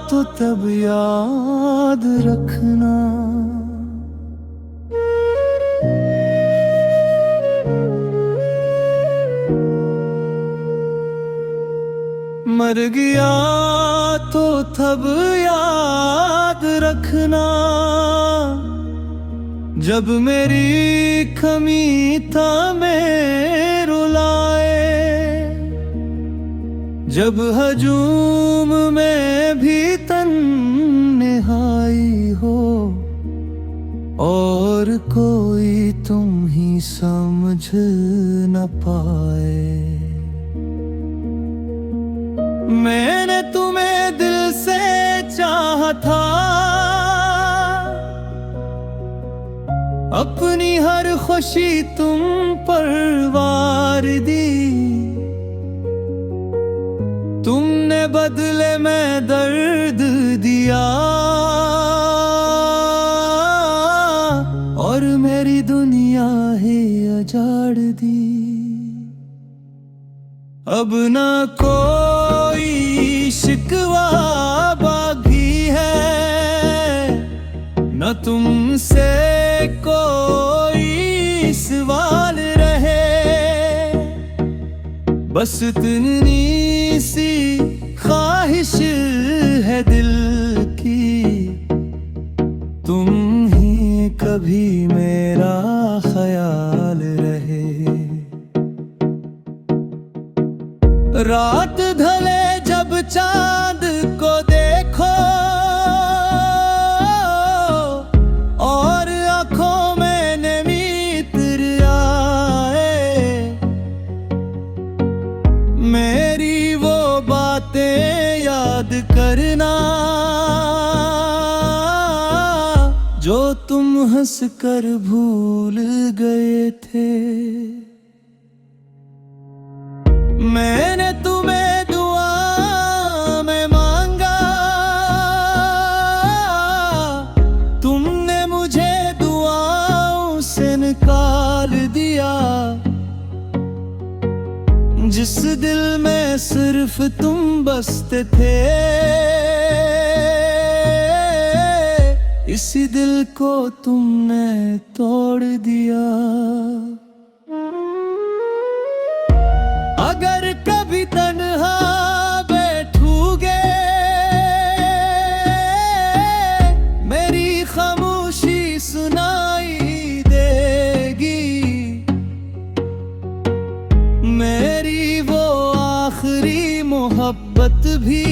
तो तब याद रखना। मर गया तो तब याद रखना, जब मेरी कमी था में रुलाए, जब हजूम में भी तन्हाई हो और कोई तुम ही समझ न पाए। मैंने तुम्हें दिल से चाहा था, अपनी हर खुशी तुम पर वार दी, तुमने बदले में दर्द दिया और मेरी दुनिया ही उजाड़ दी। अब ना कोई शिकवा बाकी है, न तुमसे कोई सवाल रहे, बस इतनी सी ख्वाहिश है दिल की, तुम ही कभी मेरा ख्याल रहे। रात ढले जब चांद को देखो और आंखों में नमी उतर आए, मेरी वो बातें याद करना जो तुम हंस कर भूल गए थे। मैंने तुम्हें दुआ में मांगा, तुमने मुझे दुआओं से निकाल दिया, जिस दिल में सिर्फ तुम बसते थे, इसी दिल को तुमने तोड़ दिया। अगर कभी तन्हा बैठोगे, मेरी खामोशी सुनाई देगी, मेरी वो आखिरी मोहब्बत भी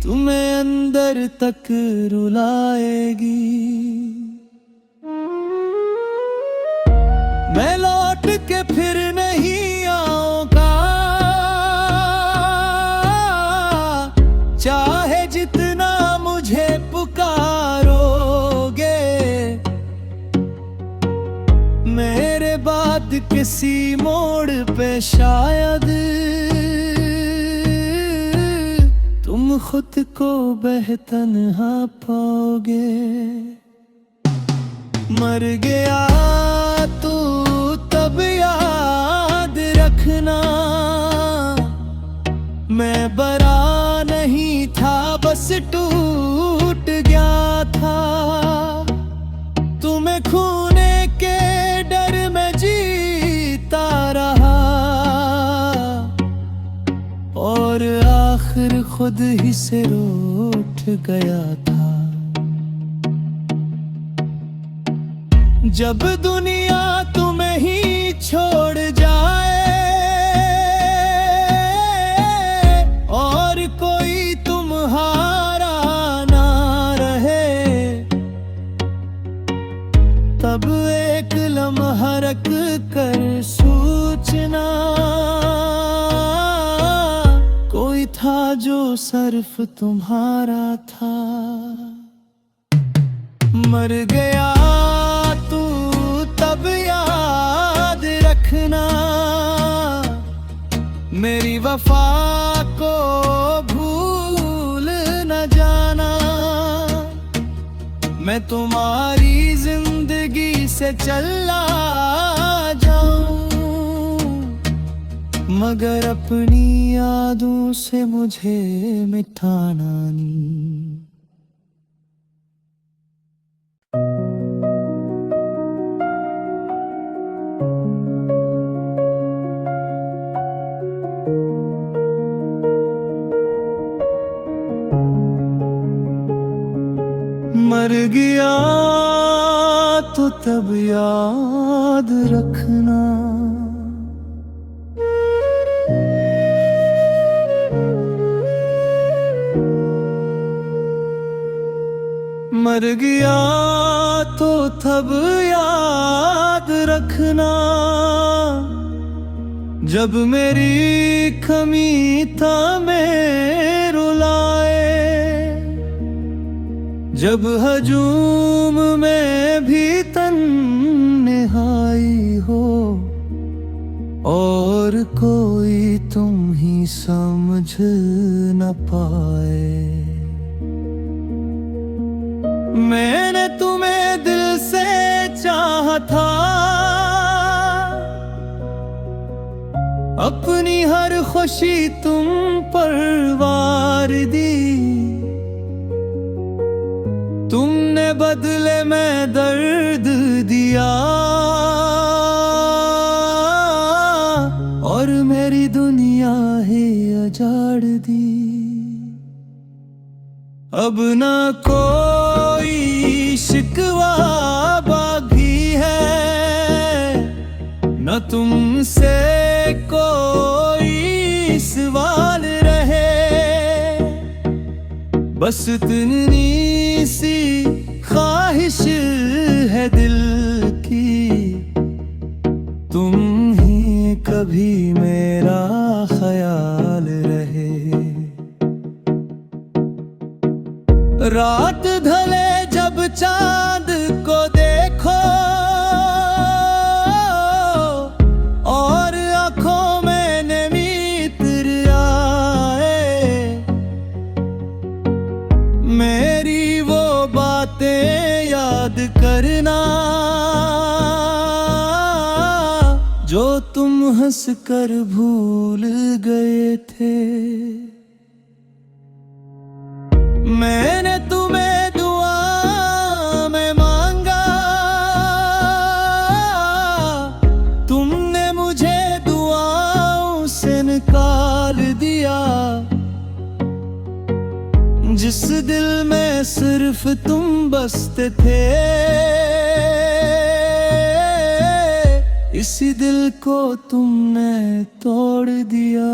तुम्हें अंदर तक रुलाएगी। मैं लौट के फिर नहीं आऊंगा, चाहे जितना मुझे पुकारोगे, मेरे बाद किसी मोड़ पे शायद तुम खुद को बेतन्हा पाओगे। मर गया तू तब याद रखना, मैं बरा नहीं था बस टूट गया था, तुम्हें खोने के डर में जीता रहा और आखिर खुद ही से रूठ गया था। जब दुनिया तुम्हें ही छोड़ जाए और कोई तुम्हारा ना रहे, तब एक लम्हा रख कर सोचना, कोई था जो सिर्फ तुम्हारा था। मर गया तू तब याद रखना, मेरी वफा को भूल न जाना, मैं तुम्हारी जिंदगी से चला जाऊं मगर अपनी यादों से मुझे मिटाना नहीं। मर गया तो तब याद रखना, मर गया तो तब याद रखना, जब मेरी कमी था में रुलाए, जब हजूम में भी तन्हाई हो और कोई तुम ही समझ न पाए। मैंने तुम्हें दिल से चाहा था, अपनी हर खुशी तुम पर वार दी, तुमने बदले में दर्द दिया और मेरी दुनिया ही उजाड़ दी। अब ना कोई शिकवा बाकी है, न तुमसे कोई सवाल रहे, बस इतनी सी ख्वाहिश है दिल की, तुम ही कभी मेरा ख्याल रहे। रात ढले जब चांद को देखो और आंखों में नमी उतर आए, मेरी वो बातें याद करना जो तुम हंस कर भूल गए थे। मैंने तुम्हें दुआ में मांगा, तुमने मुझे दुआओं से निकाल दिया, जिस दिल में सिर्फ तुम बसते थे, इसी दिल को तुमने तोड़ दिया।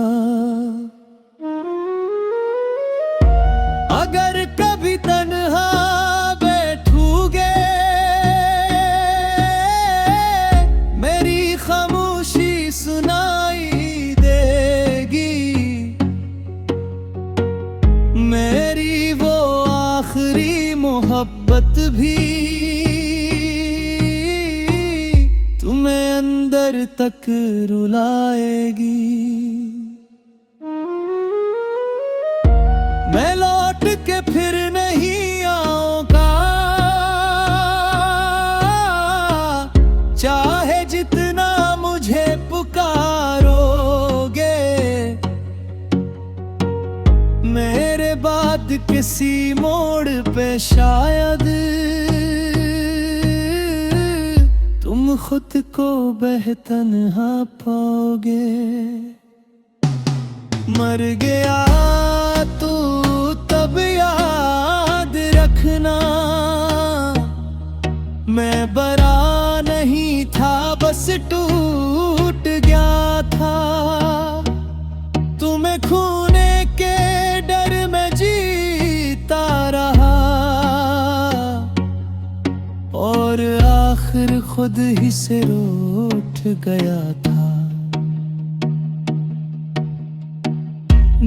अगर कभी तन्हा बैठोगे, मेरी खामोशी सुनाई देगी, मेरी वो आखिरी मोहब्बत भी तुम्हें अंदर तक रुलाएगी। मैं लौट के फिर नहीं आऊंगा, चाहे जितना मुझे पुकारोगे, मेरे बाद किसी मोड़ पे शायद तुम खुद को बेतन्हा पाओगे। मर गया तू तब याद रखना, मैं बरा नहीं था बस टूट गया था, तुम्हें खोने के डर में जीता रहा और आखिर खुद ही से रूठ गया था।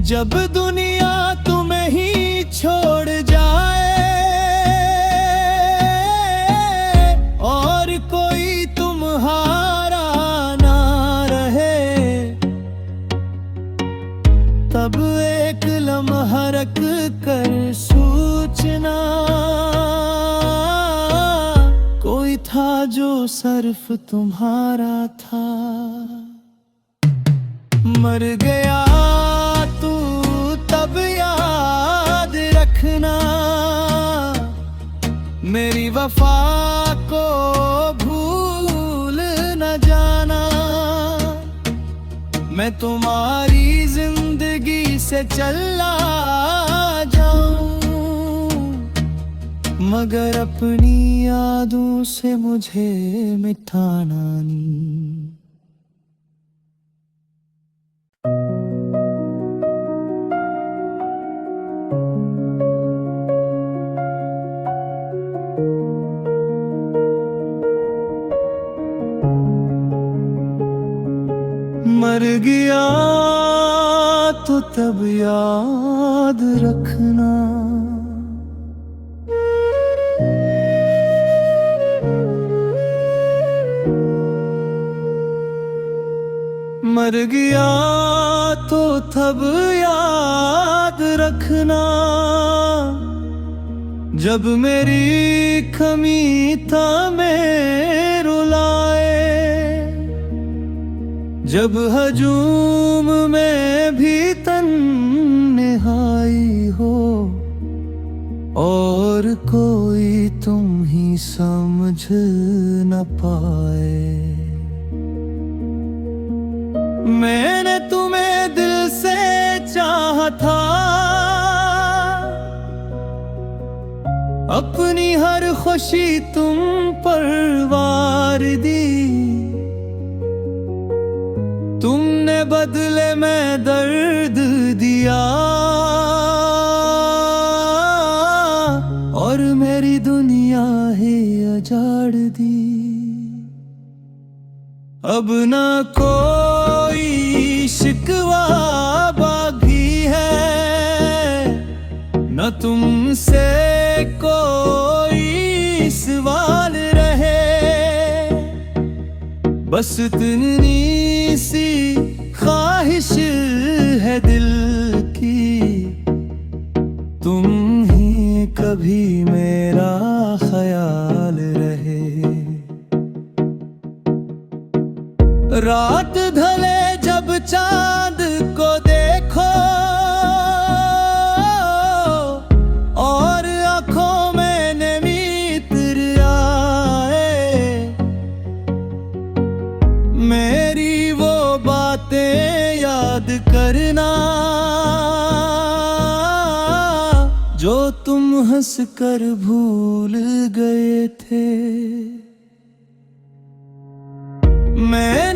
जब दुनिया तुम्हें ही छोड़ जाए और कोई तुम्हारा ना रहे, तब एक लम्हा रख कर सोचना, कोई था जो सिर्फ तुम्हारा था। मर गया तू तब याद रखना, मेरी वफा को भूल न जाना। मैं तुम्हारी जिंदगी से चला जाऊं, मगर अपनी यादों से मुझे मिटाना नहीं। मर गया तो तब याद रखना, मर गया तो तब याद रखना। जब मेरी कमी था में रुलाए, जब हजूम में भी तन्हाई हो, और कोई तुम ही समझ न पाए। मैंने तुम्हें दिल से चाहा था, अपनी हर खुशी तुम पर वार दी। तुमने बदले में दर्द दिया, और मेरी दुनिया ही उजाड़ दी। अब ना कोई शिकवा बाकी है, न तुमसे कोई सवाल रहे। बस इतनी सी ख्वाहिश है दिल की, तुम ही कभी मेरा ख्याल रहे। रात ढले जब चांद को देखो, और आंखों में नमी तर आए, मेरी वो बातें याद करना, जो तुम हंस कर भूल गए थे। मैं